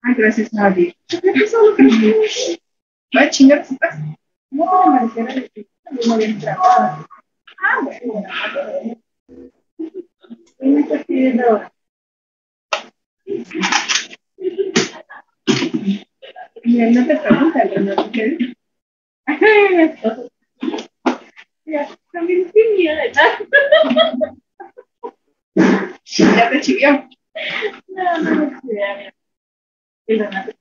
Ay, gracias, nadie. Va a chingar su casa. No puede amanecer a decir que no había entrado. Ah, bueno. ¿Qué me estás pidiendo ahora? Mira, no te preguntan, Renato, ¿qué es? Ya, también sí, miedo, ya te chivió. No, no, no, el Renato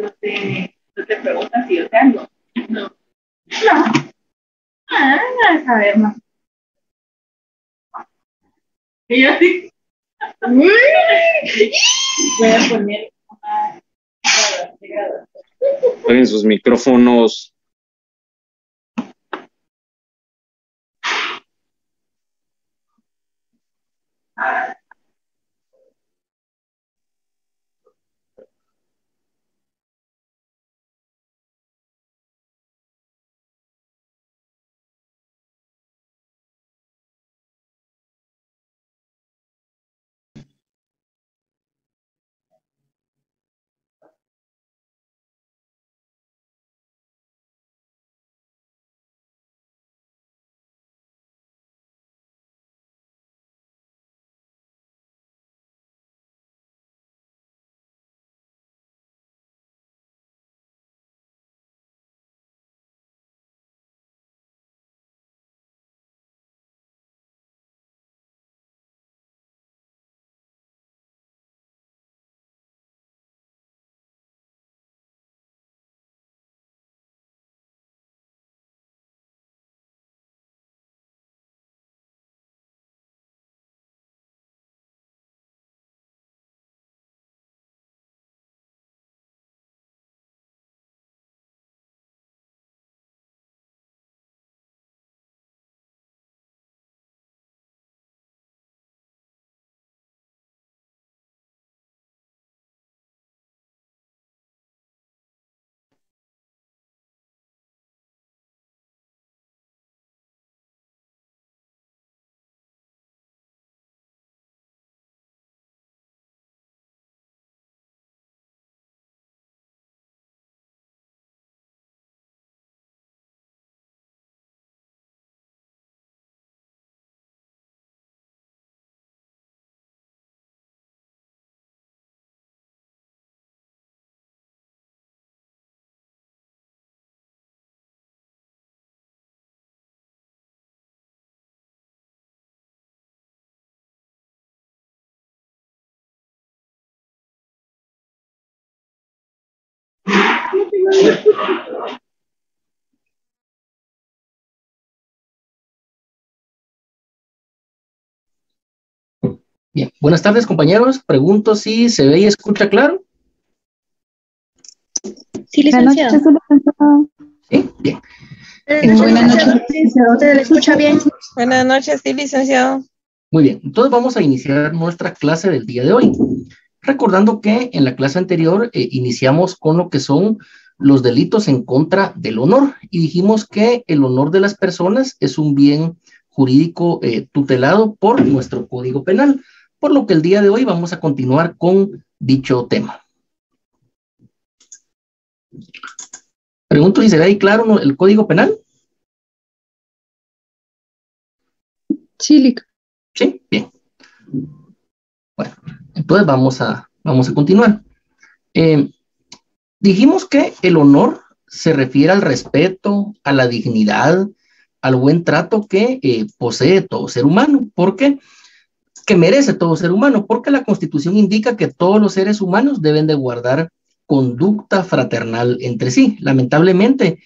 no te pregunta si yo te ando. No. No. Ah, a saber más. Y yo sí. Uy. Voy a poner una grabación. Apaguen sus micrófonos. Bien, buenas tardes, compañeros. Pregunto si se ve y escucha claro. Sí, licenciado. Sí, bien. Buenas noches, licenciado. ¿Usted le escucha bien? Buenas noches, sí, licenciado. Muy bien, entonces vamos a iniciar nuestra clase del día de hoy. Recordando que en la clase anterior iniciamos con lo que son los delitos en contra del honor y dijimos que el honor de las personas es un bien jurídico tutelado por nuestro Código Penal, por lo que el día de hoy vamos a continuar con dicho tema. Pregunto si se ve ahí claro el Código Penal. Sí, Lic. Sí, bien. Bueno, entonces vamos a continuar. Dijimos que el honor se refiere al respeto, a la dignidad, al buen trato que posee todo ser humano. ¿Por qué? Que merece todo ser humano, porque la Constitución indica que todos los seres humanos deben de guardar conducta fraternal entre sí. Lamentablemente,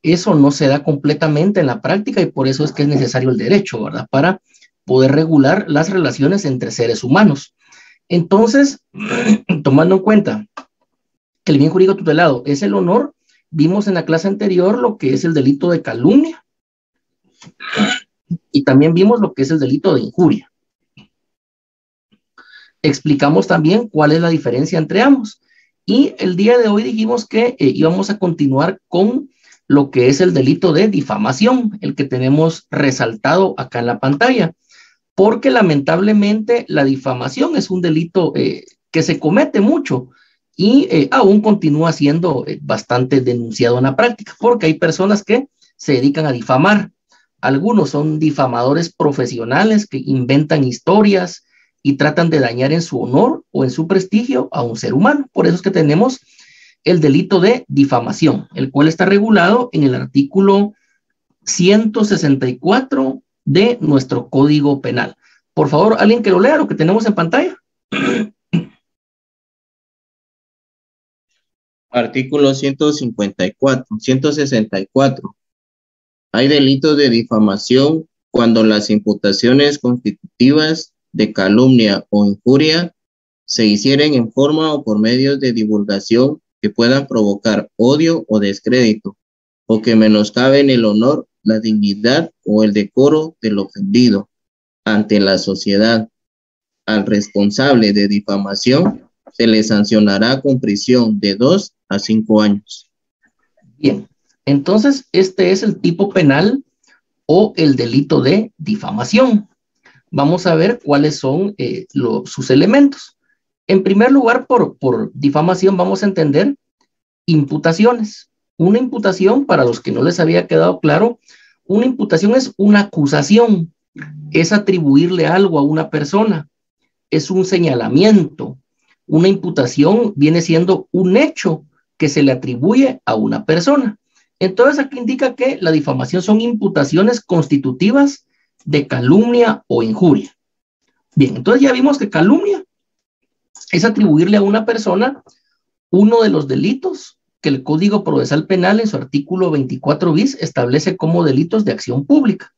eso no se da completamente en la práctica y por eso es que es necesario el derecho, ¿verdad? Para poder regular las relaciones entre seres humanos. Entonces, tomando en cuenta que el bien jurídico tutelado es el honor, vimos en la clase anterior lo que es el delito de calumnia y también vimos lo que es el delito de injuria. explicamos también cuál es la diferencia entre ambos. Y el día de hoy dijimos que íbamos a continuar con lo que es el delito de difamación, el que tenemos resaltado acá en la pantalla, porque lamentablemente la difamación es un delito que se comete mucho y aún continúa siendo bastante denunciado en la práctica, porque hay personas que se dedican a difamar. Algunos son difamadores profesionales que inventan historias y tratan de dañar en su honor o en su prestigio a un ser humano. Por eso es que tenemos el delito de difamación, el cual está regulado en el artículo 164 de nuestro Código Penal. Por favor, alguien que lo lea, lo que tenemos en pantalla. Artículo 164. Hay delitos de difamación cuando las imputaciones constitutivas de calumnia o injuria se hicieren en forma o por medios de divulgación que puedan provocar odio o descrédito, o que menoscaben el honor, la dignidad o el decoro del ofendido ante la sociedad. Al responsable de difamación se le sancionará con prisión de 2 a 5 años. Bien, entonces este es el tipo penal o el delito de difamación. Vamos a ver cuáles son sus elementos. En primer lugar, por difamación vamos a entender imputaciones. Una imputación, para los que no les había quedado claro, una imputación es una acusación, es atribuirle algo a una persona, es un señalamiento. Una imputación viene siendo un hecho que se le atribuye a una persona. Entonces aquí indica que la difamación son imputaciones constitutivas de calumnia o injuria. Bien, entonces ya vimos que calumnia es atribuirle a una persona uno de los delitos que el Código Procesal Penal en su artículo 24 bis establece como delitos de acción pública.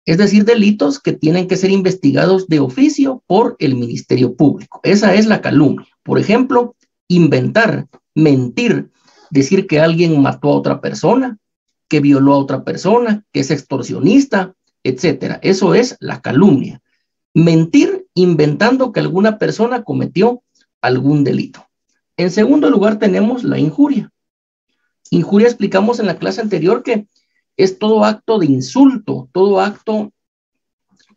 Es decir, delitos que tienen que ser investigados de oficio por el Ministerio Público. Esa es la calumnia. Por ejemplo, inventar, mentir, decir que alguien mató a otra persona, que violó a otra persona, que es extorsionista, etcétera. Eso es la calumnia. Mentir inventando que alguna persona cometió algún delito. En segundo lugar tenemos la injuria. Injuria explicamos en la clase anterior que es todo acto de insulto, todo acto,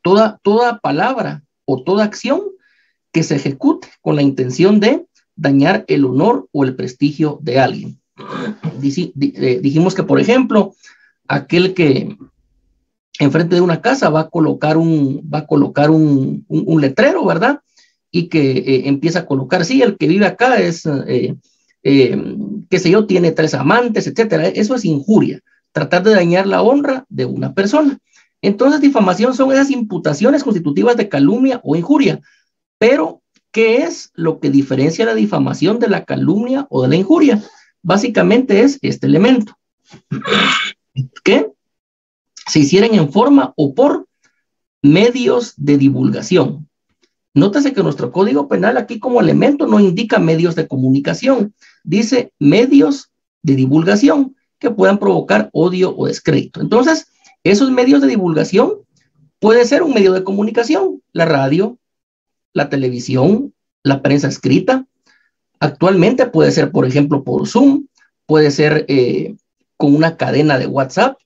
toda palabra o toda acción que se ejecute con la intención de dañar el honor o el prestigio de alguien. Dijimos que, por ejemplo, aquel que enfrente de una casa va a colocar un letrero, ¿verdad? Y que empieza a colocar, sí, el que vive acá es, qué sé yo, tiene 3 amantes, etcétera. Eso es injuria, tratar de dañar la honra de una persona. Entonces, difamación son esas imputaciones constitutivas de calumnia o injuria. Pero, ¿qué es lo que diferencia la difamación de la calumnia o de la injuria? Básicamente es este elemento, que se hicieran en forma o por medios de divulgación. Nótese que nuestro Código Penal aquí como elemento no indica medios de comunicación, dice medios de divulgación que puedan provocar odio o descrédito. Entonces, esos medios de divulgación puede ser un medio de comunicación, la radio, la televisión, la prensa escrita. Actualmente puede ser, por ejemplo, por Zoom, puede ser con una cadena de WhatsApp,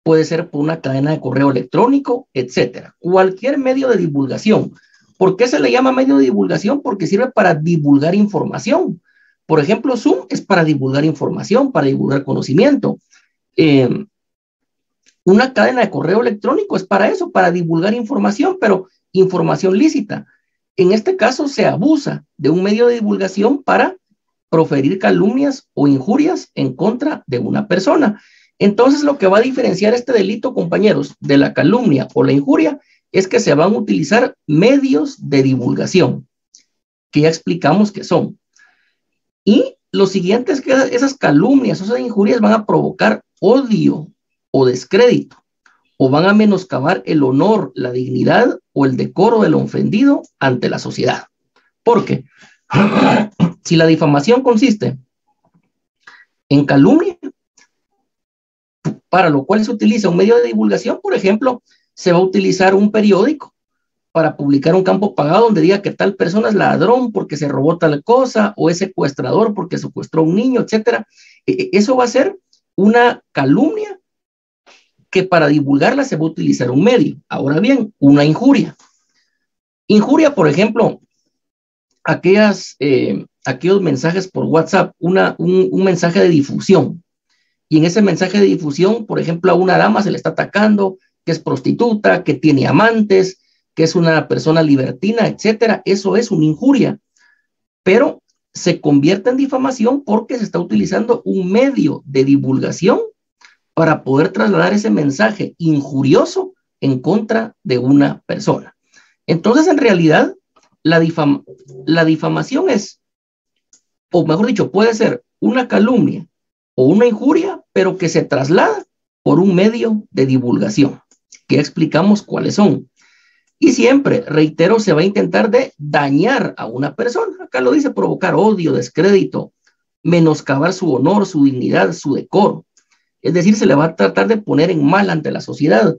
puede ser por una cadena de correo electrónico, etcétera. Cualquier medio de divulgación. ¿Por qué se le llama medio de divulgación? Porque sirve para divulgar información. Por ejemplo, Zoom es para divulgar información, para divulgar conocimiento. Una cadena de correo electrónico es para eso, para divulgar información, pero información lícita. En este caso se abusa de un medio de divulgación para proferir calumnias o injurias en contra de una persona. Entonces, lo que va a diferenciar este delito, compañeros, de la calumnia o la injuria es que se van a utilizar medios de divulgación, que ya explicamos que son. Y lo siguiente es que esas calumnias o esas injurias van a provocar odio o descrédito, o van a menoscabar el honor, la dignidad o el decoro del ofendido ante la sociedad. Porque si la difamación consiste en calumnia, para lo cual se utiliza un medio de divulgación, por ejemplo, se va a utilizar un periódico para publicar un campo pagado donde diga que tal persona es ladrón porque se robó tal cosa, o es secuestrador porque secuestró a un niño, etcétera. Eso va a ser una calumnia que para divulgarla se va a utilizar un medio. Ahora bien, una injuria. Injuria, por ejemplo, aquellos mensajes por WhatsApp, un mensaje de difusión. Y en ese mensaje de difusión, por ejemplo, a una dama se le está atacando, que es prostituta, que tiene amantes, que es una persona libertina, etcétera. Eso es una injuria. Pero se convierte en difamación porque se está utilizando un medio de divulgación para poder trasladar ese mensaje injurioso en contra de una persona. Entonces, en realidad, la difamación es, o mejor dicho, puede ser una calumnia o una injuria, pero que se traslada por un medio de divulgación, que ya explicamos cuáles son. Y siempre, reitero, se va a intentar de dañar a una persona. Acá lo dice, provocar odio, descrédito, menoscabar su honor, su dignidad, su decoro. Es decir, se le va a tratar de poner en mal ante la sociedad,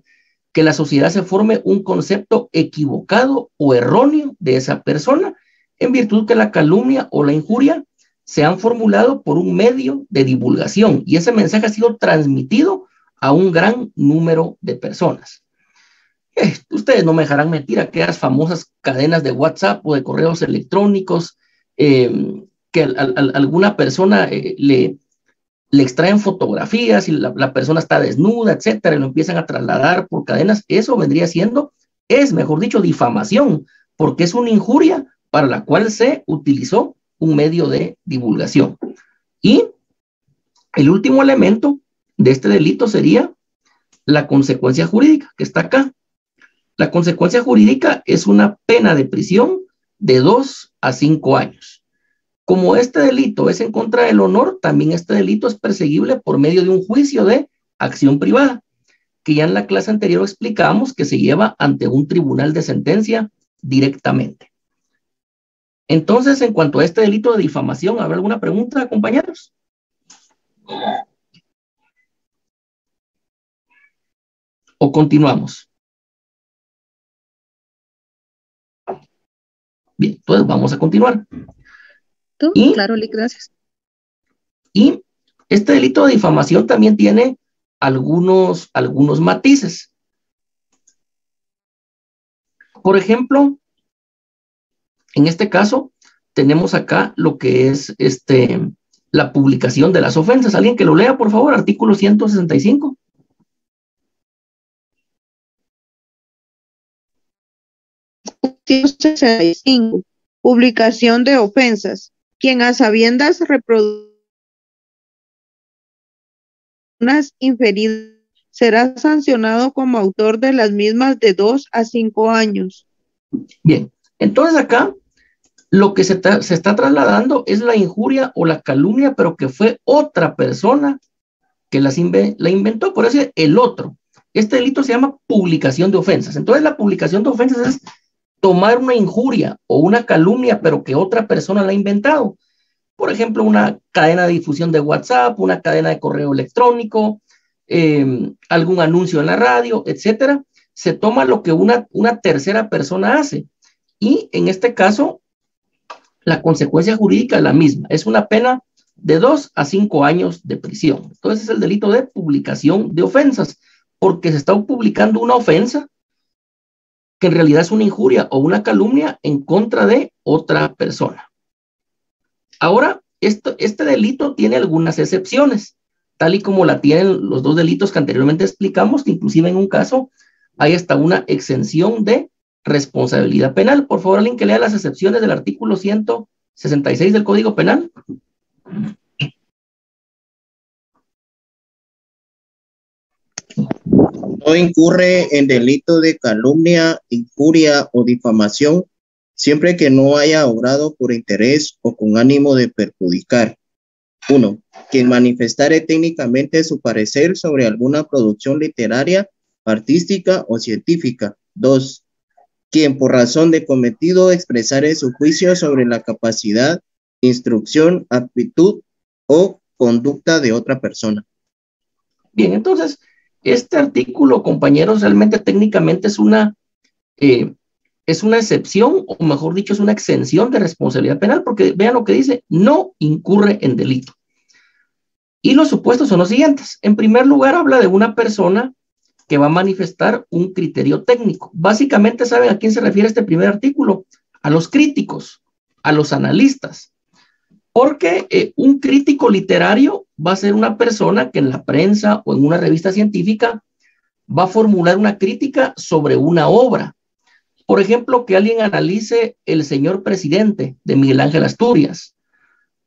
que la sociedad se forme un concepto equivocado o erróneo de esa persona, en virtud que la calumnia o la injuria se han formulado por un medio de divulgación y ese mensaje ha sido transmitido a un gran número de personas. Ustedes no me dejarán mentir, aquellas famosas cadenas de WhatsApp o de correos electrónicos que alguna persona le extraen fotografías y la persona está desnuda, etcétera, y lo empiezan a trasladar por cadenas. Eso vendría siendo, mejor dicho, difamación, porque es una injuria para la cual se utilizó un medio de divulgación. Y el último elemento de este delito sería la consecuencia jurídica, que está acá. La consecuencia jurídica es una pena de prisión de 2 a 5 años. Como este delito es en contra del honor, también este delito es perseguible por medio de un juicio de acción privada, que ya en la clase anterior explicamos que se lleva ante un tribunal de sentencia directamente. Entonces, en cuanto a este delito de difamación, ¿habrá alguna pregunta, compañeros? ¿O continuamos? Bien, entonces vamos a continuar. Claro, Lick, gracias. Y este delito de difamación también tiene algunos matices. Por ejemplo, en este caso, tenemos acá lo que es la publicación de las ofensas. ¿Alguien que lo lea, por favor? Artículo 165. Publicación de ofensas. Quien a sabiendas reproduce unas inferidas será sancionado como autor de las mismas de 2 a 5 años. Bien, entonces acá lo que se está trasladando es la injuria o la calumnia, pero que fue otra persona que la inventó, por eso el otro. Este delito se llama publicación de ofensas. Entonces la publicación de ofensas es tomar una injuria o una calumnia, pero que otra persona la ha inventado. Por ejemplo, una cadena de difusión de WhatsApp, una cadena de correo electrónico, algún anuncio en la radio, etcétera. Se toma lo que una tercera persona hace. Y en este caso, la consecuencia jurídica es la misma. Es una pena de 2 a 5 años de prisión. Entonces es el delito de publicación de ofensas, porque se está publicando una ofensa que en realidad es una injuria o una calumnia en contra de otra persona. Ahora, este delito tiene algunas excepciones, tal y como la tienen los dos delitos que anteriormente explicamos, que inclusive en un caso hay hasta una exención de responsabilidad penal. Por favor, alguien que lea las excepciones del artículo 166 del Código Penal. No incurre en delito de calumnia, injuria o difamación, siempre que no haya obrado por interés o con ánimo de perjudicar. 1. Quien manifestare técnicamente su parecer sobre alguna producción literaria, artística o científica. 2. Quien por razón de cometido expresare su juicio sobre la capacidad, instrucción, aptitud o conducta de otra persona. Bien, entonces, este artículo, compañeros, realmente técnicamente es es una excepción, o mejor dicho, es una exención de responsabilidad penal, porque vean lo que dice, no incurre en delito. Y los supuestos son los siguientes. En primer lugar, habla de una persona que va a manifestar un criterio técnico. Básicamente, ¿saben a quién se refiere este primer artículo? A los críticos, a los analistas. Porque un crítico literario va a ser una persona que en la prensa o en una revista científica va a formular una crítica sobre una obra. Por ejemplo, que alguien analice El Señor Presidente de Miguel Ángel Asturias,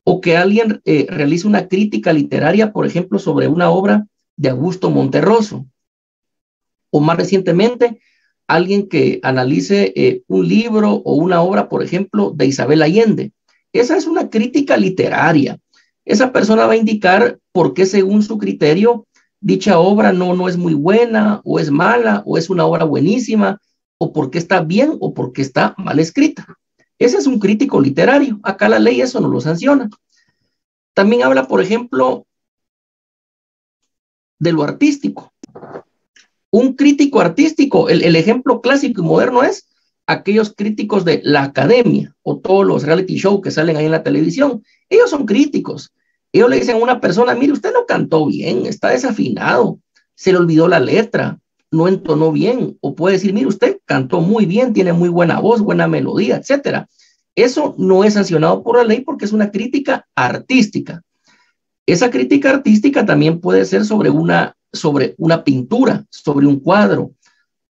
o que alguien realice una crítica literaria, por ejemplo, sobre una obra de Augusto Monterroso, o más recientemente, alguien que analice un libro o una obra, por ejemplo, de Isabel Allende. Esa es una crítica literaria. Esa persona va a indicar por qué, según su criterio, dicha obra no es muy buena, o es mala, o es una obra buenísima, o por qué está bien, o por qué está mal escrita. Ese es un crítico literario. Acá la ley eso no lo sanciona. También habla, por ejemplo, de lo artístico. Un crítico artístico, el ejemplo clásico y moderno es aquellos críticos de la academia o todos los reality shows que salen ahí en la televisión. Ellos son críticos. Ellos le dicen a una persona, mire, usted no cantó bien, está desafinado, se le olvidó la letra, no entonó bien. O puede decir, mire, usted cantó muy bien, tiene muy buena voz, buena melodía, etcétera. Eso no es sancionado por la ley porque es una crítica artística. Esa crítica artística también puede ser sobre una pintura, sobre un cuadro,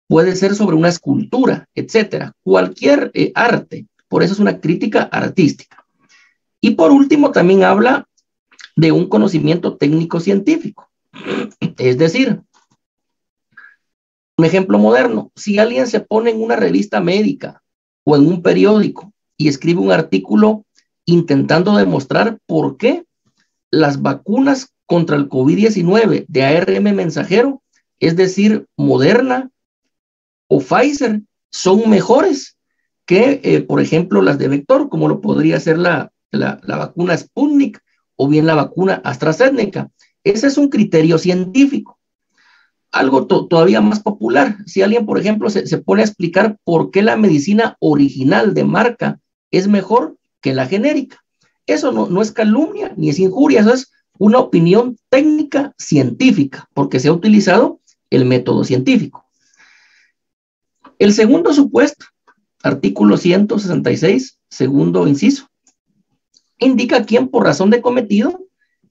puede ser sobre una escultura, etcétera. Cualquier arte, por eso es una crítica artística. Y por último, también habla de un conocimiento técnico científico. Es decir, un ejemplo moderno, si alguien se pone en una revista médica o en un periódico y escribe un artículo intentando demostrar por qué las vacunas contra el COVID-19 de ARN mensajero, es decir, Moderna o Pfizer, son mejores que, por ejemplo, las de vector, como lo podría ser la vacuna Sputnik o bien la vacuna AstraZeneca. Ese es un criterio científico. Algo todavía más popular, si alguien, por ejemplo, se pone a explicar por qué la medicina original de marca es mejor que la genérica. Eso no es calumnia ni es injuria, eso es una opinión técnica científica, porque se ha utilizado el método científico. El segundo supuesto, artículo 166, segundo inciso, indica quién por razón de cometido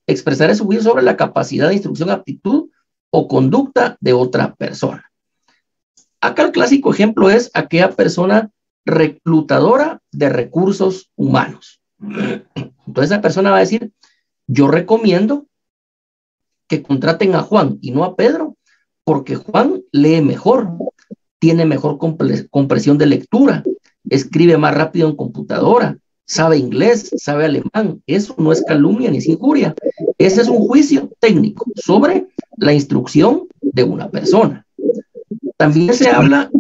expresará su juicio sobre la capacidad de instrucción, aptitud o conducta de otra persona. Acá el clásico ejemplo es aquella persona reclutadora de recursos humanos. Entonces esa persona va a decir, yo recomiendo que contraten a Juan y no a Pedro, porque Juan lee mejor, tiene mejor compresión de lectura, escribe más rápido en computadora, sabe inglés, sabe alemán. Eso no es calumnia ni es injuria. Ese es un juicio técnico sobre la instrucción de una persona. También se habla,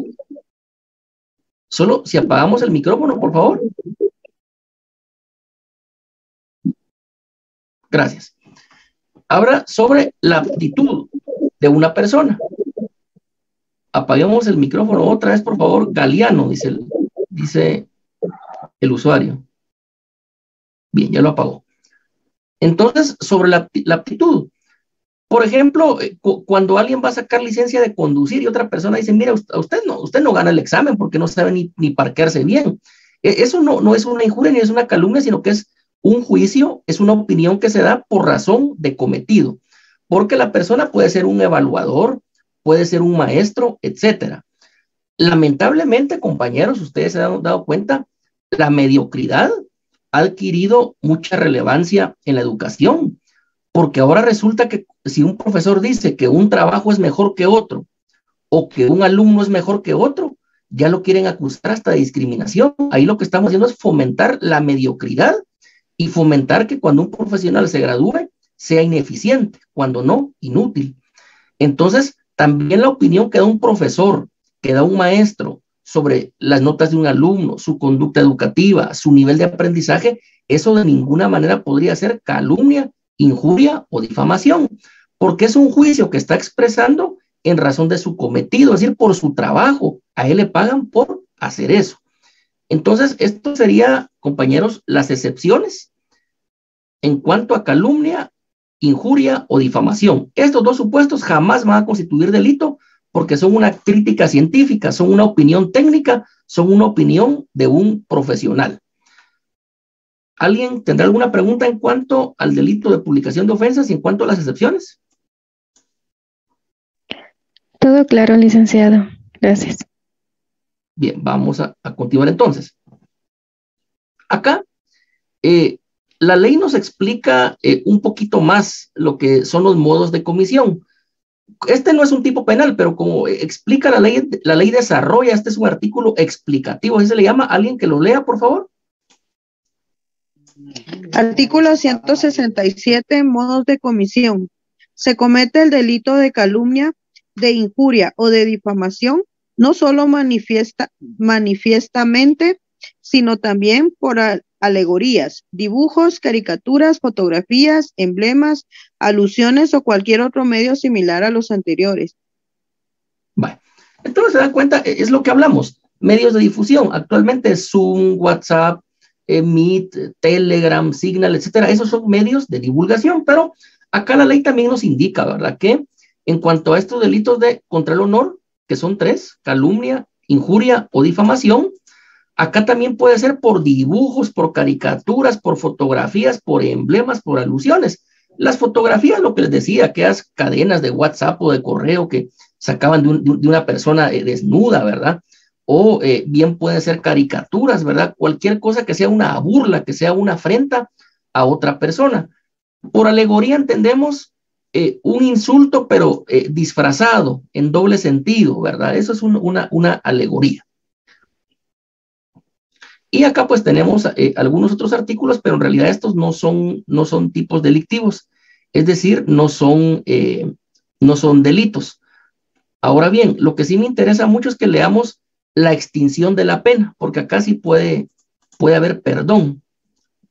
solo si apagamos el micrófono, por favor. Gracias. Habla sobre la aptitud de una persona. Apaguemos el micrófono otra vez, por favor. Galeano, dice el usuario. Bien, ya lo apagó. Entonces, sobre la aptitud. Por ejemplo, cuando alguien va a sacar licencia de conducir y otra persona dice, mira, usted no gana el examen porque no sabe ni parquearse bien. Eso no es una injuria ni es una calumnia, sino que es un juicio, es una opinión que se da por razón de cometido. Porque la persona puede ser un evaluador, puede ser un maestro, etcétera. Lamentablemente, compañeros, ustedes se han dado cuenta, la mediocridad ha adquirido mucha relevancia en la educación, porque ahora resulta que si un profesor dice que un trabajo es mejor que otro, o que un alumno es mejor que otro, ya lo quieren acusar hasta de discriminación. Ahí lo que estamos haciendo es fomentar la mediocridad y fomentar que cuando un profesional se gradúe sea ineficiente, cuando no, inútil. Entonces, también la opinión que da un profesor, que da un maestro sobre las notas de un alumno, su conducta educativa, su nivel de aprendizaje, eso de ninguna manera podría ser calumnia, injuria o difamación, porque es un juicio que está expresando en razón de su cometido, es decir, por su trabajo. A él le pagan por hacer eso. Entonces, esto sería, compañeros, las excepciones en cuanto a calumnia, injuria o difamación. Estos dos supuestos jamás van a constituir delito porque son una crítica científica, son una opinión técnica, son una opinión de un profesional. ¿Alguien tendrá alguna pregunta en cuanto al delito de publicación de ofensas y en cuanto a las excepciones? Todo claro, licenciado. Gracias. Bien, vamos a continuar entonces. Acá, la ley nos explica un poquito más lo que son los modos de comisión. Este no es un tipo penal, pero como explica la ley desarrolla, este es un artículo explicativo, así se le llama. ¿Alguien que lo lea, por favor? Artículo 167, modos de comisión. Se comete el delito de calumnia, de injuria o de difamación, no solo manifiestamente, sino también por alegorías, dibujos, caricaturas, fotografías, emblemas, alusiones o cualquier otro medio similar a los anteriores. Bueno, entonces se dan cuenta, es lo que hablamos, medios de difusión, actualmente Zoom, WhatsApp, Meet, Telegram, Signal, etcétera, esos son medios de divulgación, pero acá la ley también nos indica, ¿verdad?, que en cuanto a estos delitos de contra el honor, que son 3, calumnia, injuria o difamación, acá también puede ser por dibujos, por caricaturas, por fotografías, por emblemas, por alusiones. Las fotografías, lo que les decía, aquellas cadenas de WhatsApp o de correo que sacaban de una persona desnuda, ¿verdad? O bien pueden ser caricaturas, ¿verdad? Cualquier cosa que sea una burla, que sea una afrenta a otra persona. Por alegoría entendemos un insulto, pero disfrazado, en doble sentido, ¿verdad? Eso es una alegoría. Y acá pues tenemos algunos otros artículos, pero en realidad estos no son tipos delictivos, es decir, no son delitos. Ahora bien, lo que sí me interesa mucho es que leamos la extinción de la pena, porque acá sí puede haber perdón.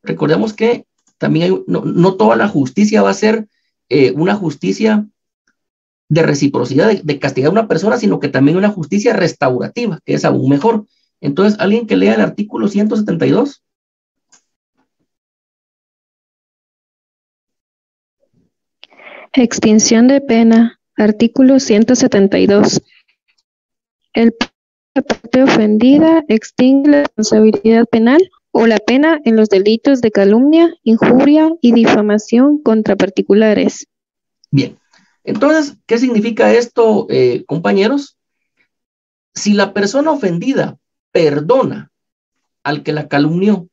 Recordemos que también no toda la justicia va a ser una justicia de reciprocidad, de castigar a una persona, sino que también una justicia restaurativa, que es aún mejor. Entonces, ¿alguien que lea el artículo 172? Extinción de pena. Artículo 172. La parte ofendida extingue la responsabilidad penal o la pena en los delitos de calumnia, injuria y difamación contra particulares. Bien. Entonces, ¿qué significa esto, compañeros? Si la persona ofendida perdona al que la calumnió,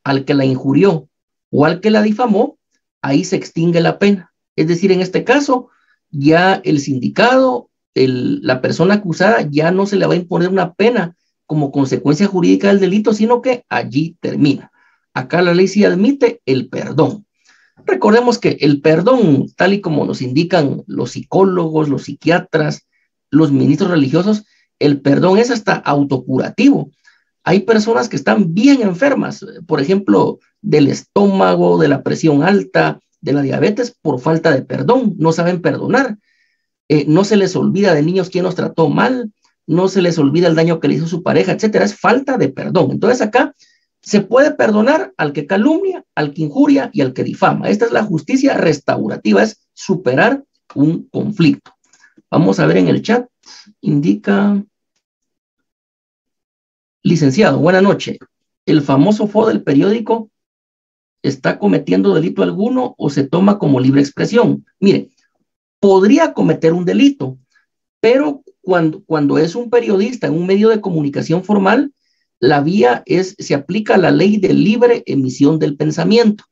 al que la injurió o al que la difamó, ahí se extingue la pena. Es decir, en este caso, ya el sindicado, la persona acusada, ya no se le va a imponer una pena como consecuencia jurídica del delito, sino que allí termina. Acá la ley sí admite el perdón. Recordemos que el perdón, tal y como nos indican los psicólogos, los psiquiatras, los ministros religiosos, el perdón es hasta autocurativo. Hay personas que están bien enfermas, por ejemplo, del estómago, de la presión alta, de la diabetes, por falta de perdón, no saben perdonar. No se les olvida de niños quién los trató mal, no se les olvida el daño que le hizo su pareja, etcétera. Es falta de perdón. Entonces acá se puede perdonar al que calumnia, al que injuria y al que difama. Esta es la justicia restaurativa, es superar un conflicto. Vamos a ver en el chat, indica... Licenciado, buena noche. ¿El famoso FO del periódico está cometiendo delito alguno o se toma como libre expresión? Mire, podría cometer un delito, pero cuando es un periodista en un medio de comunicación formal, la vía se aplica la ley de libre emisión del pensamiento.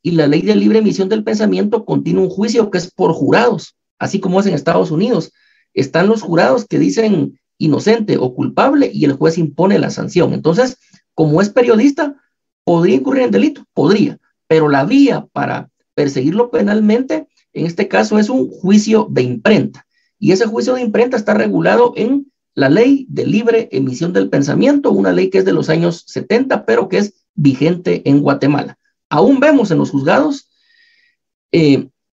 Y la ley de libre emisión del pensamiento contiene un juicio que es por jurados, así como es en Estados Unidos. Están los jurados que dicen inocente o culpable y el juez impone la sanción. Entonces, como es periodista, podría incurrir en delito, podría, pero la vía para perseguirlo penalmente, en este caso, es un juicio de imprenta. Y ese juicio de imprenta está regulado en la ley de libre emisión del pensamiento, una ley que es de los años 70, pero que es vigente en Guatemala. Aún vemos en los juzgados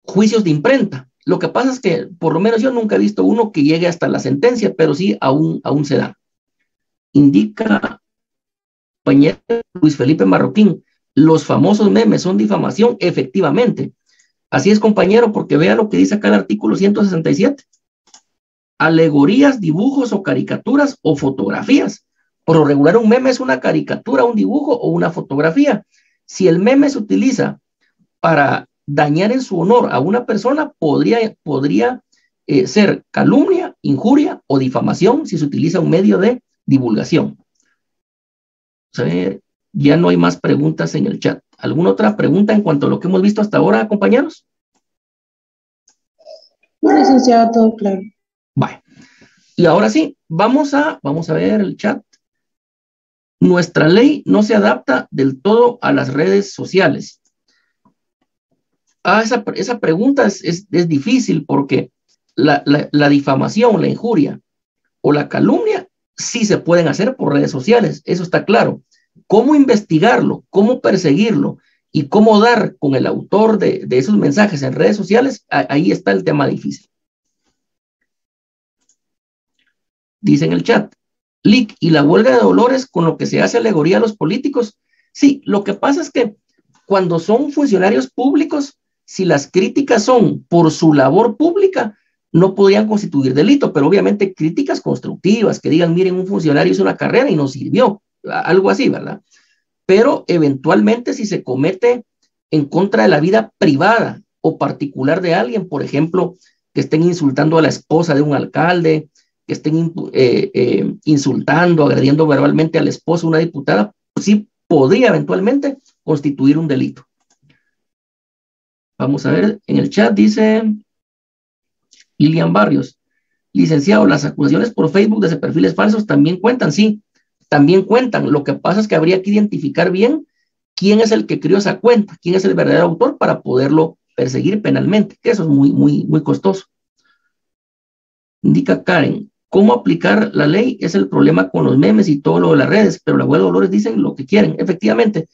juicios de imprenta. Lo que pasa es que, por lo menos yo nunca he visto uno que llegue hasta la sentencia, pero sí aún se da. Indica compañero Luis Felipe Marroquín, los famosos memes son difamación, efectivamente. Así es, compañero, porque vea lo que dice acá el artículo 167. Alegorías, dibujos o caricaturas o fotografías. Por lo regular, un meme es una caricatura, un dibujo o una fotografía. Si el meme se utiliza para dañar en su honor a una persona, podría ser calumnia, injuria o difamación si se utiliza un medio de divulgación. A ver, ya no hay más preguntas en el chat. ¿Alguna otra pregunta en cuanto a lo que hemos visto hasta ahora, compañeros? No, licenciado, todo claro. Vale. Y ahora sí, vamos a ver el chat. Nuestra ley no se adapta del todo a las redes sociales. Esa pregunta es difícil porque la difamación, la injuria o la calumnia sí se pueden hacer por redes sociales, eso está claro. ¿Cómo investigarlo, cómo perseguirlo y cómo dar con el autor de esos mensajes en redes sociales? Ahí está el tema difícil. Dice en el chat, Lick, ¿y la huelga de Dolores con lo que se hace alegoría a los políticos? Sí, lo que pasa es que cuando son funcionarios públicos, si las críticas son por su labor pública, no podrían constituir delito, pero obviamente críticas constructivas, que digan, miren, un funcionario hizo una carrera y no sirvió, algo así, ¿verdad? Pero eventualmente si se comete en contra de la vida privada o particular de alguien, por ejemplo, que estén insultando a la esposa de un alcalde, que estén insultando, agrediendo verbalmente al esposo de una diputada, pues sí podría eventualmente constituir un delito. Vamos a ver, en el chat dice Lilian Barrios, licenciado, las acusaciones por Facebook desde perfiles falsos también cuentan, sí, también cuentan. Lo que pasa es que habría que identificar bien quién es el que creó esa cuenta, quién es el verdadero autor para poderlo perseguir penalmente, que eso es muy costoso. Indica Karen, ¿cómo aplicar la ley? Es el problema con los memes y todo lo de las redes, pero la abuela Dolores dicen lo que quieren. Efectivamente,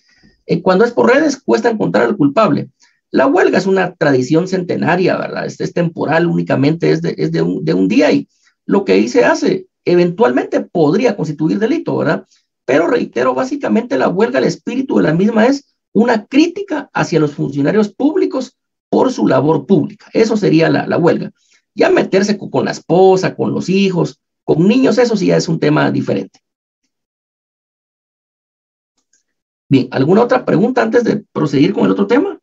cuando es por redes cuesta encontrar al culpable. La huelga es una tradición centenaria, ¿verdad? Es temporal, únicamente es de un día y lo que ahí se hace eventualmente podría constituir delito, ¿verdad? Pero reitero, básicamente la huelga, el espíritu de la misma es una crítica hacia los funcionarios públicos por su labor pública. Eso sería la huelga. Ya meterse con la esposa, con los hijos, con niños, eso sí ya es un tema diferente. Bien, ¿alguna otra pregunta antes de proseguir con el otro tema?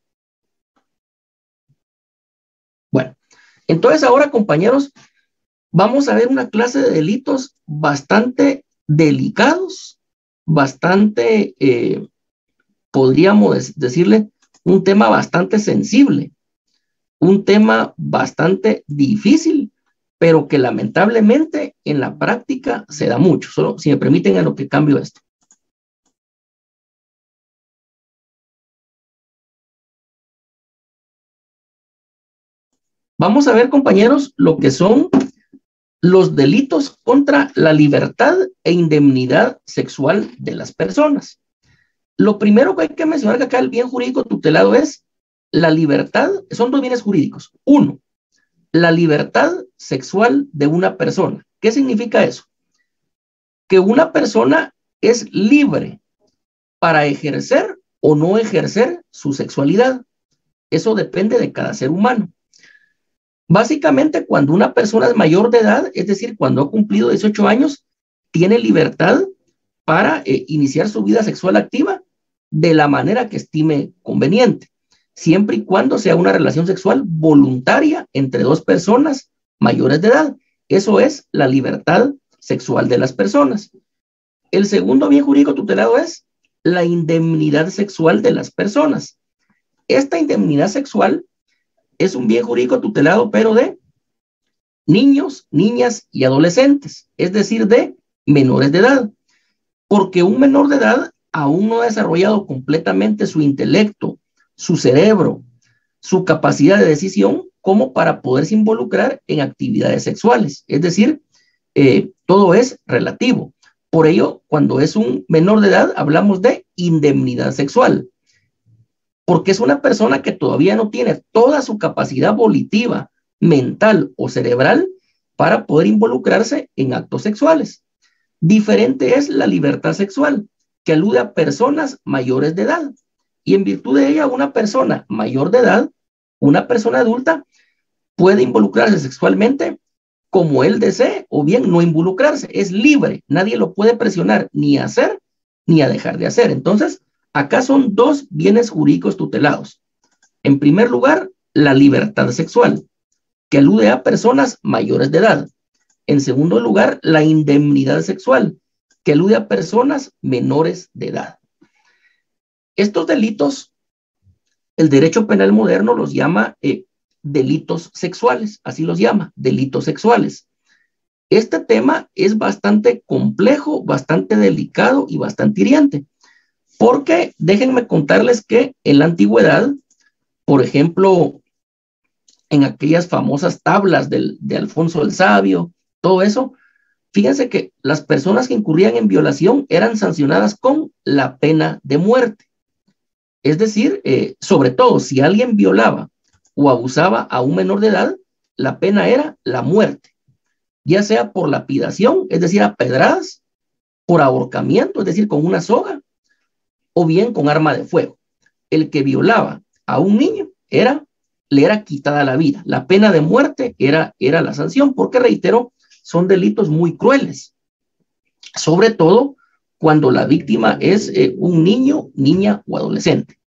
Bueno, entonces ahora, compañeros, vamos a ver una clase de delitos bastante delicados, bastante, podríamos decirle, un tema bastante sensible, un tema bastante difícil, pero que lamentablemente en la práctica se da mucho. Solo, si me permiten, en lo que cambio esto. Vamos a ver, compañeros, lo que son los delitos contra la libertad e indemnidad sexual de las personas. Lo primero que hay que mencionar que acá el bien jurídico tutelado es la libertad, son dos bienes jurídicos. Uno, la libertad sexual de una persona. ¿Qué significa eso? Que una persona es libre para ejercer o no ejercer su sexualidad. Eso depende de cada ser humano. Básicamente, cuando una persona es mayor de edad, es decir, cuando ha cumplido 18 años, tiene libertad para iniciar su vida sexual activa de la manera que estime conveniente, siempre y cuando sea una relación sexual voluntaria entre dos personas mayores de edad. Eso es la libertad sexual de las personas. El segundo bien jurídico tutelado es la indemnidad sexual de las personas. Esta indemnidad sexual es un bien jurídico tutelado, pero de niños, niñas y adolescentes, es decir, de menores de edad, porque un menor de edad aún no ha desarrollado completamente su intelecto, su cerebro, su capacidad de decisión como para poderse involucrar en actividades sexuales. Es decir, todo es relativo. Por ello, cuando es un menor de edad, hablamos de indemnidad sexual, porque es una persona que todavía no tiene toda su capacidad volitiva, mental o cerebral para poder involucrarse en actos sexuales. Diferente es la libertad sexual, que alude a personas mayores de edad. Y en virtud de ella, una persona mayor de edad, una persona adulta, puede involucrarse sexualmente como él desee o bien no involucrarse. Es libre, nadie lo puede presionar ni a hacer ni a dejar de hacer. Entonces, acá son dos bienes jurídicos tutelados. En primer lugar, la libertad sexual, que alude a personas mayores de edad. En segundo lugar, la indemnidad sexual, que alude a personas menores de edad. Estos delitos, el derecho penal moderno los llama delitos sexuales, así los llama, delitos sexuales. Este tema es bastante complejo, bastante delicado y bastante hiriente, porque déjenme contarles que en la antigüedad, por ejemplo, en aquellas famosas tablas de Alfonso el Sabio, todo eso, fíjense que las personas que incurrían en violación eran sancionadas con la pena de muerte. Es decir, sobre todo si alguien violaba o abusaba a un menor de edad, la pena era la muerte, ya sea por lapidación, es decir, a pedradas, por ahorcamiento, es decir, con una soga, o bien con arma de fuego. El que violaba a un niño le era quitada la vida. La pena de muerte era la sanción, porque, reitero, son delitos muy crueles, sobre todo cuando la víctima es un niño, niña o adolescente.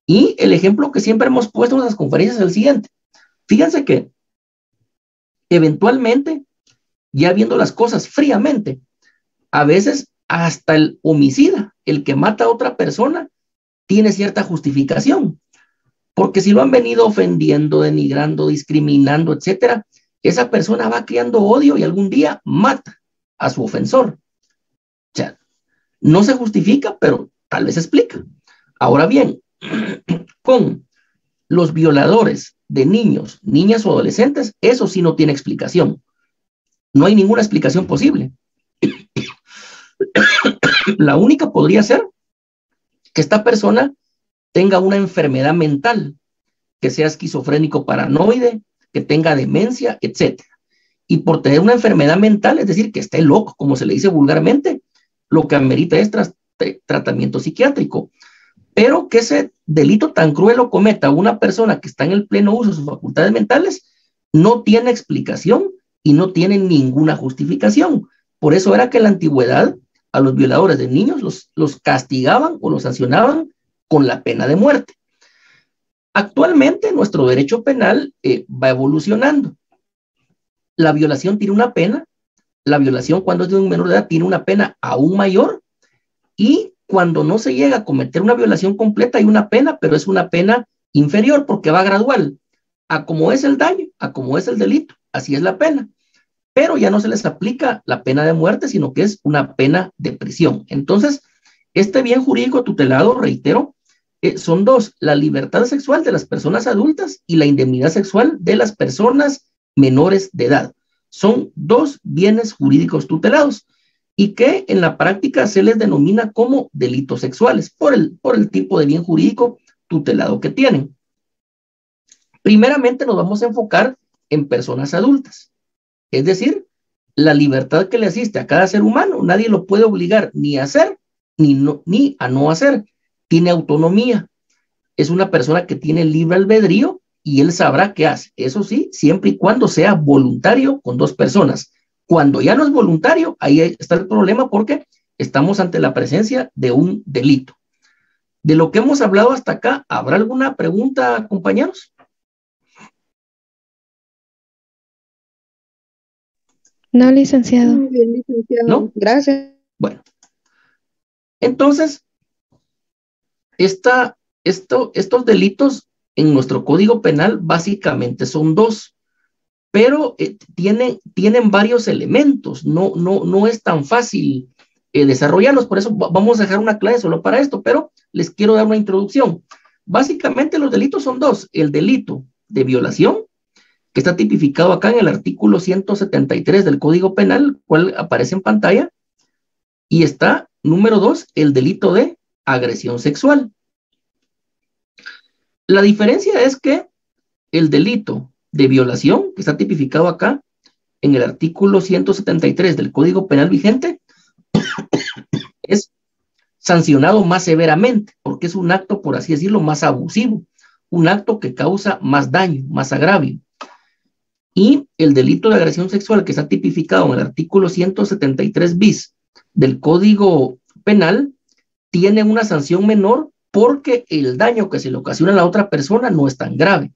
Y el ejemplo que siempre hemos puesto en las conferencias es el siguiente. Fíjense que eventualmente, ya viendo las cosas fríamente, a veces hasta el homicida, el que mata a otra persona, tiene cierta justificación. Porque si lo han venido ofendiendo, denigrando, discriminando, etcétera, esa persona va creando odio y algún día mata a su ofensor. O sea, no se justifica, pero tal vez explica. Ahora bien, con los violadores de niños, niñas o adolescentes, eso sí no tiene explicación. No hay ninguna explicación posible. La única podría ser que esta persona tenga una enfermedad mental, que sea esquizofrénico paranoide, que tenga demencia, etc. Y por tener una enfermedad mental, es decir, que esté loco, como se le dice vulgarmente, lo que amerita es tratamiento psiquiátrico. Pero que ese delito tan cruel lo cometa una persona que está en el pleno uso de sus facultades mentales, no tiene explicación y no tiene ninguna justificación. Por eso era que en la antigüedad a los violadores de niños los castigaban o los sancionaban con la pena de muerte. Actualmente nuestro derecho penal va evolucionando. La violación tiene una pena, la violación cuando es de un menor de edad tiene una pena aún mayor, y cuando no se llega a cometer una violación completa hay una pena, pero es una pena inferior porque va gradual. A como es el daño, a como es el delito, así es la pena. Pero ya no se les aplica la pena de muerte, sino que es una pena de prisión. Entonces, este bien jurídico tutelado, reitero, son dos: la libertad sexual de las personas adultas y la indemnidad sexual de las personas menores de edad. Son dos bienes jurídicos tutelados y que en la práctica se les denomina como delitos sexuales por el tipo de bien jurídico tutelado que tienen. Primeramente nos vamos a enfocar en personas adultas, es decir, la libertad que le asiste a cada ser humano. Nadie lo puede obligar ni a hacer ni a no hacer. Tiene autonomía, es una persona que tiene libre albedrío y él sabrá qué hace. Eso sí, siempre y cuando sea voluntario con dos personas. Cuando ya no es voluntario, ahí está el problema, porque estamos ante la presencia de un delito. De lo que hemos hablado hasta acá, ¿habrá alguna pregunta, compañeros? No, licenciado. Muy bien, licenciado. ¿No? Gracias. Bueno, entonces, estos delitos en nuestro Código Penal básicamente son dos, pero tienen varios elementos. No es tan fácil desarrollarlos, por eso vamos a dejar una clase solo para esto, pero les quiero dar una introducción. Básicamente los delitos son dos: el delito de violación, que está tipificado acá en el artículo 173 del Código Penal, cual aparece en pantalla, y está, número dos, el delito de agresión sexual. La diferencia es que el delito de violación, que está tipificado acá en el artículo 173 del Código Penal vigente, sancionado más severamente, porque es un acto, por así decirlo, más abusivo, un acto que causa más daño, más agravio. Y el delito de agresión sexual, que está tipificado en el artículo 173 bis del Código Penal, tiene una sanción menor porque el daño que se le ocasiona a la otra persona no es tan grave.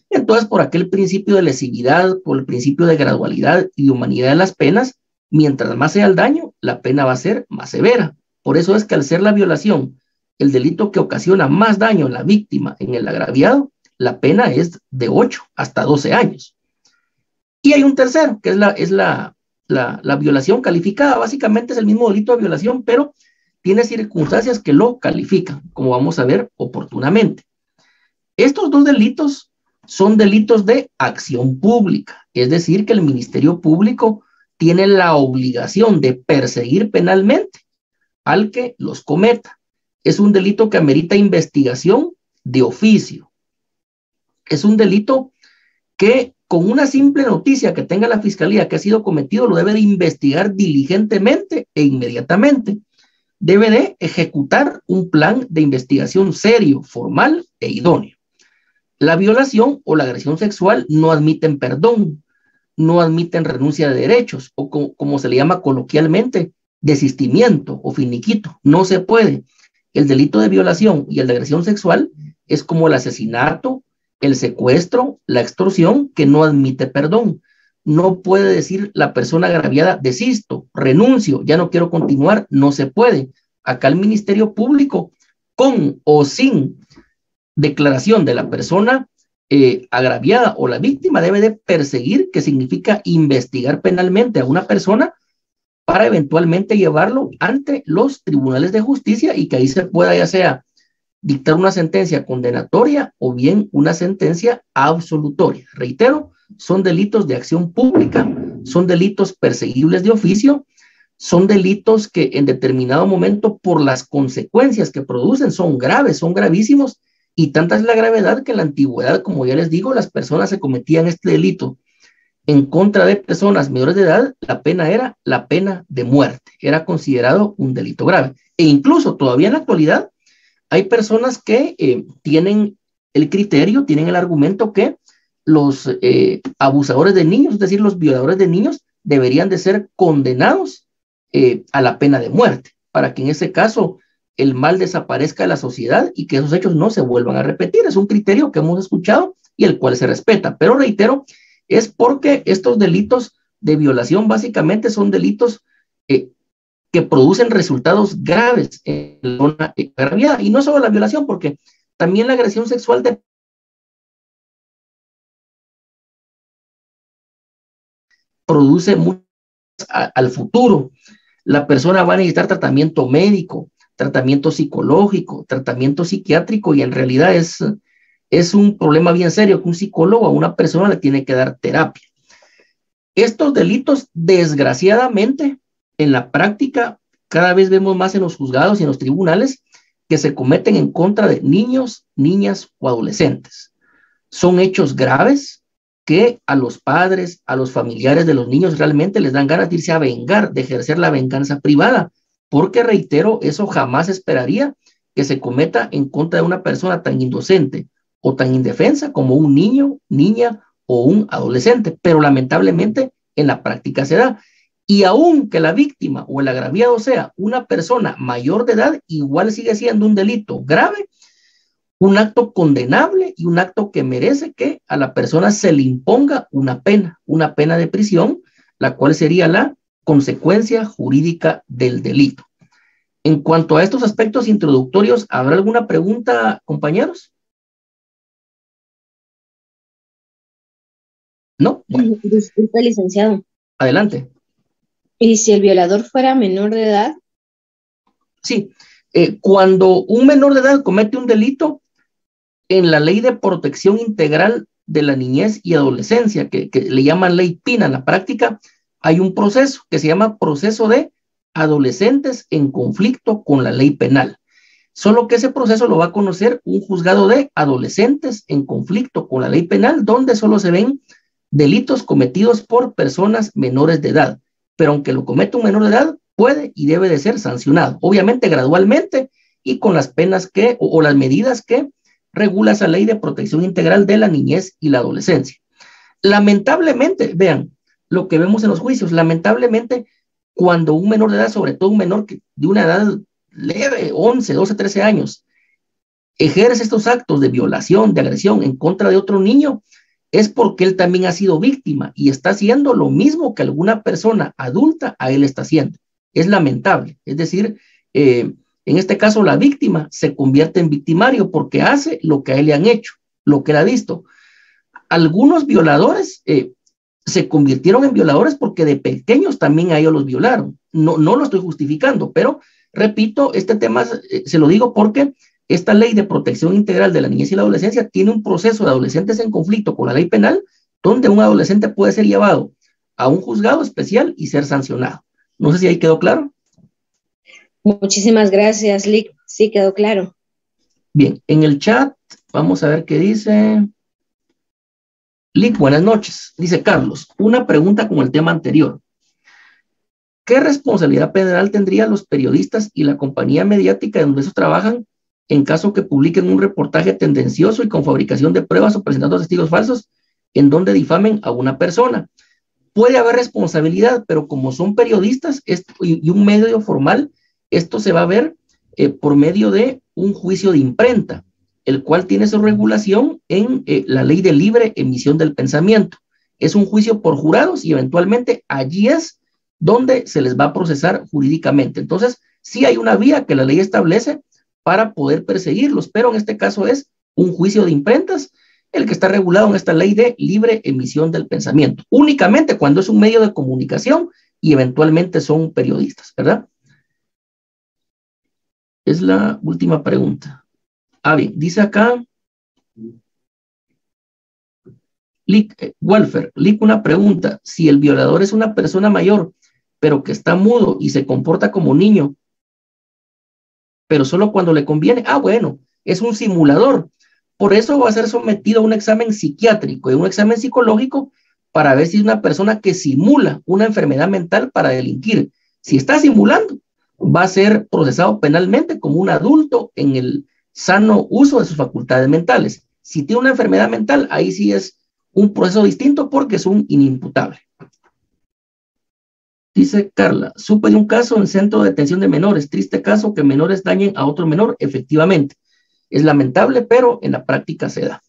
Entonces, por aquel principio de lesividad, por el principio de gradualidad y de humanidad de las penas, mientras más sea el daño, la pena va a ser más severa. Por eso es que al ser la violación el delito que ocasiona más daño en la víctima, en el agraviado, la pena es de 8 hasta 12 años. Y hay un tercero, que es la violación calificada. Básicamente es el mismo delito de violación, pero tiene circunstancias que lo califican, como vamos a ver oportunamente. Estos dos delitos son delitos de acción pública, es decir, que el Ministerio Público tiene la obligación de perseguir penalmente al que los cometa. Es un delito que amerita investigación de oficio. Es un delito que con una simple noticia que tenga la Fiscalía que ha sido cometido, lo debe de investigar diligentemente e inmediatamente. Debe de ejecutar un plan de investigación serio, formal e idóneo. La violación o la agresión sexual no admiten perdón, no admiten renuncia de derechos, o como se le llama coloquialmente, desistimiento o finiquito. No se puede. El delito de violación y el de agresión sexual es como el asesinato, el secuestro, la extorsión, que no admite perdón. No puede decir la persona agraviada, desisto, renuncio, ya no quiero continuar, no se puede. Acá el Ministerio Público, con o sin declaración de la persona agraviada o la víctima, debe de perseguir, que significa investigar penalmente a una persona para eventualmente llevarlo ante los tribunales de justicia y que ahí se pueda ya sea dictar una sentencia condenatoria o bien una sentencia absolutoria. Reitero, son delitos de acción pública, son delitos perseguibles de oficio, son delitos que en determinado momento por las consecuencias que producen son graves, son gravísimos, y tanta es la gravedad que en la antigüedad, como ya les digo, las personas se cometían este delito en contra de personas menores de edad, la pena era la pena de muerte, era considerado un delito grave. E incluso todavía en la actualidad hay personas que tienen el criterio, tienen el argumento que los abusadores de niños, es decir, los violadores de niños, deberían de ser condenados a la pena de muerte, para que en ese caso el mal desaparezca de la sociedad y que esos hechos no se vuelvan a repetir. Es un criterio que hemos escuchado y el cual se respeta, pero reitero, es porque estos delitos de violación básicamente son delitos que producen resultados graves en la zona agraviada, y no solo la violación, porque también la agresión sexual produce mucho al futuro. La persona va a necesitar tratamiento médico, tratamiento psicológico, tratamiento psiquiátrico, y en realidad es un problema bien serio que un psicólogo a una persona le tiene que dar terapia. Estos delitos, desgraciadamente, en la práctica, cada vez vemos más en los juzgados y en los tribunales que se cometen en contra de niños, niñas o adolescentes. Son hechos graves que a los padres, a los familiares de los niños realmente les dan ganas de irse a vengar, de ejercer la venganza privada, porque reitero, eso jamás esperaría que se cometa en contra de una persona tan inocente o tan indefensa como un niño, niña o un adolescente, pero lamentablemente en la práctica se da. Y aunque la víctima o el agraviado sea una persona mayor de edad, igual sigue siendo un delito grave, un acto condenable y un acto que merece que a la persona se le imponga una pena de prisión, la cual sería la consecuencia jurídica del delito. En cuanto a estos aspectos introductorios, ¿habrá alguna pregunta, compañeros? ¿No? Bueno. Disculpe, licenciado. Adelante. ¿Y si el violador fuera menor de edad? Sí. Cuando un menor de edad comete un delito, en la Ley de Protección Integral de la Niñez y Adolescencia, que le llaman Ley PINA en la práctica, hay un proceso que se llama proceso de adolescentes en conflicto con la ley penal. Solo que ese proceso lo va a conocer un juzgado de adolescentes en conflicto con la ley penal, donde solo se ven delitos cometidos por personas menores de edad. Pero aunque lo cometa un menor de edad, puede y debe de ser sancionado, obviamente gradualmente y con las penas o las medidas que regula esa ley de protección integral de la niñez y la adolescencia. Lamentablemente, vean, lo que vemos en los juicios, lamentablemente, cuando un menor de edad, sobre todo un menor de una edad leve, 11, 12, 13 años, ejerce estos actos de violación, de agresión en contra de otro niño, es porque él también ha sido víctima y está haciendo lo mismo que alguna persona adulta a él está haciendo. Es lamentable, es decir, en este caso la víctima se convierte en victimario porque hace lo que a él le han hecho, lo que él ha visto. Algunos violadores se convirtieron en violadores porque de pequeños también a ellos los violaron. No lo estoy justificando, pero repito, este tema se lo digo porque esta ley de protección integral de la niñez y la adolescencia tiene un proceso de adolescentes en conflicto con la ley penal donde un adolescente puede ser llevado a un juzgado especial y ser sancionado. No sé si ahí quedó claro. Muchísimas gracias, Lick. Sí, quedó claro. Bien, en el chat, vamos a ver qué dice. Lick, buenas noches. Dice Carlos, una pregunta con el tema anterior. ¿Qué responsabilidad penal tendrían los periodistas y la compañía mediática donde esos trabajan en caso que publiquen un reportaje tendencioso y con fabricación de pruebas o presentando testigos falsos en donde difamen a una persona? Puede haber responsabilidad, pero como son periodistas y un medio formal, esto se va a ver por medio de un juicio de imprenta, el cual tiene su regulación en la ley de libre emisión del pensamiento. Es un juicio por jurados y eventualmente allí es donde se les va a procesar jurídicamente. Entonces, sí hay una vía que la ley establece para poder perseguirlos, pero en este caso es un juicio de imprentas, el que está regulado en esta ley de libre emisión del pensamiento, únicamente cuando es un medio de comunicación y eventualmente son periodistas, ¿verdad? Es la última pregunta. Bien, dice acá, Walfer, una pregunta, si el violador es una persona mayor, pero que está mudo y se comporta como niño, pero solo cuando le conviene, bueno, es un simulador. Por eso va a ser sometido a un examen psiquiátrico y un examen psicológico para ver si es una persona que simula una enfermedad mental para delinquir. Si está simulando, va a ser procesado penalmente como un adulto en el sano uso de sus facultades mentales. Si tiene una enfermedad mental, ahí sí es un proceso distinto porque es un inimputable. Dice Carla, supe de un caso en centro de detención de menores, triste caso que menores dañen a otro menor, efectivamente. Es lamentable, pero en la práctica se da.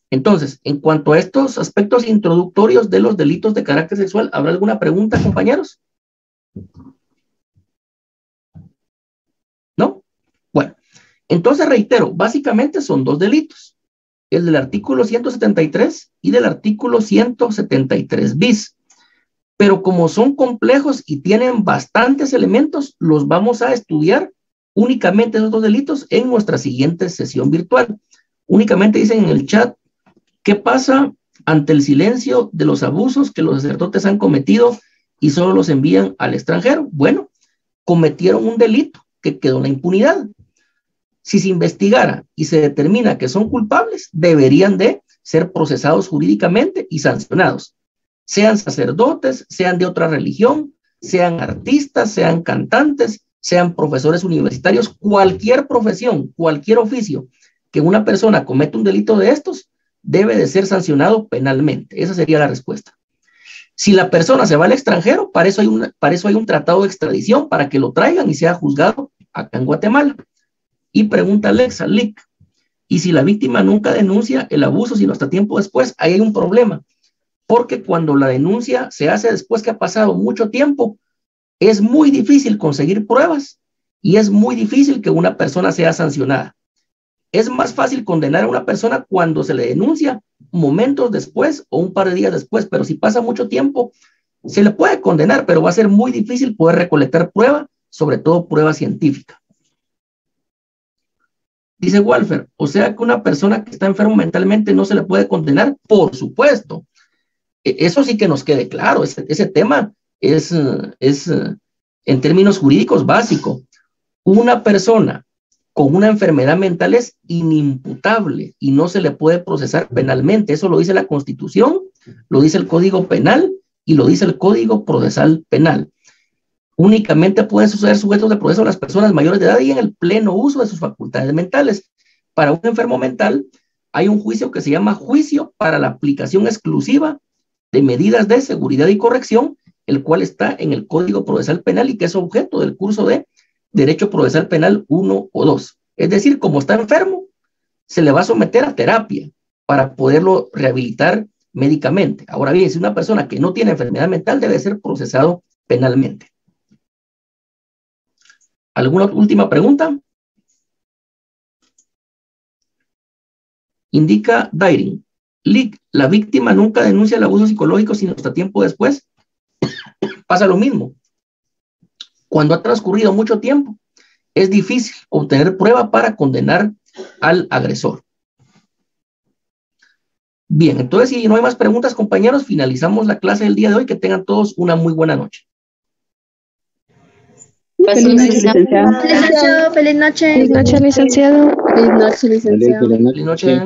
Entonces, en cuanto a estos aspectos introductorios de los delitos de carácter sexual, ¿habrá alguna pregunta, compañeros? ¿No? Bueno, entonces reitero, básicamente son dos delitos. El del artículo 173 y del artículo 173 bis. Pero como son complejos y tienen bastantes elementos, los vamos a estudiar únicamente esos dos delitos en nuestra siguiente sesión virtual. Únicamente dicen en el chat, ¿qué pasa ante el silencio de los abusos que los sacerdotes han cometido y solo los envían al extranjero? Bueno, cometieron un delito que quedó en la impunidad. Si se investigara y se determina que son culpables, deberían de ser procesados jurídicamente y sancionados. Sean sacerdotes, sean de otra religión, sean artistas, sean cantantes, sean profesores universitarios, cualquier profesión, cualquier oficio que una persona cometa un delito de estos, debe de ser sancionado penalmente. Esa sería la respuesta. Si la persona se va al extranjero, para eso hay un tratado de extradición para que lo traigan y sea juzgado acá en Guatemala. Y pregunta Alexa, Lick, y si la víctima nunca denuncia el abuso, sino hasta tiempo después, ahí hay un problema. Porque cuando la denuncia se hace después que ha pasado mucho tiempo, es muy difícil conseguir pruebas y es muy difícil que una persona sea sancionada. Es más fácil condenar a una persona cuando se le denuncia momentos después o un par de días después, pero si pasa mucho tiempo, se le puede condenar, pero va a ser muy difícil poder recolectar prueba, sobre todo prueba científica. Dice Walfer, o sea que una persona que está enferma mentalmente no se le puede condenar, por supuesto. Eso sí que nos quede claro, ese tema es en términos jurídicos básico. Una persona con una enfermedad mental es inimputable y no se le puede procesar penalmente. Eso lo dice la Constitución, lo dice el Código Penal y lo dice el Código Procesal Penal. Únicamente pueden ser sujetos de proceso las personas mayores de edad y en el pleno uso de sus facultades mentales. Para un enfermo mental hay un juicio que se llama juicio para la aplicación exclusiva de medidas de seguridad y corrección, el cual está en el Código Procesal Penal y que es objeto del curso de Derecho Procesal Penal 1 o 2. Es decir, como está enfermo, se le va a someter a terapia para poderlo rehabilitar médicamente. Ahora bien, si una persona que no tiene enfermedad mental debe ser procesado penalmente. ¿Alguna última pregunta? Indica Dairin. Lick, la víctima nunca denuncia el abuso psicológico sino hasta tiempo después. Pasa lo mismo. Cuando ha transcurrido mucho tiempo, es difícil obtener prueba para condenar al agresor. Bien, entonces si no hay más preguntas, compañeros, finalizamos la clase del día de hoy. Que tengan todos una muy buena noche. Feliz noche, licenciado. Feliz noche, licenciado. Feliz noche, licenciado. Feliz noche.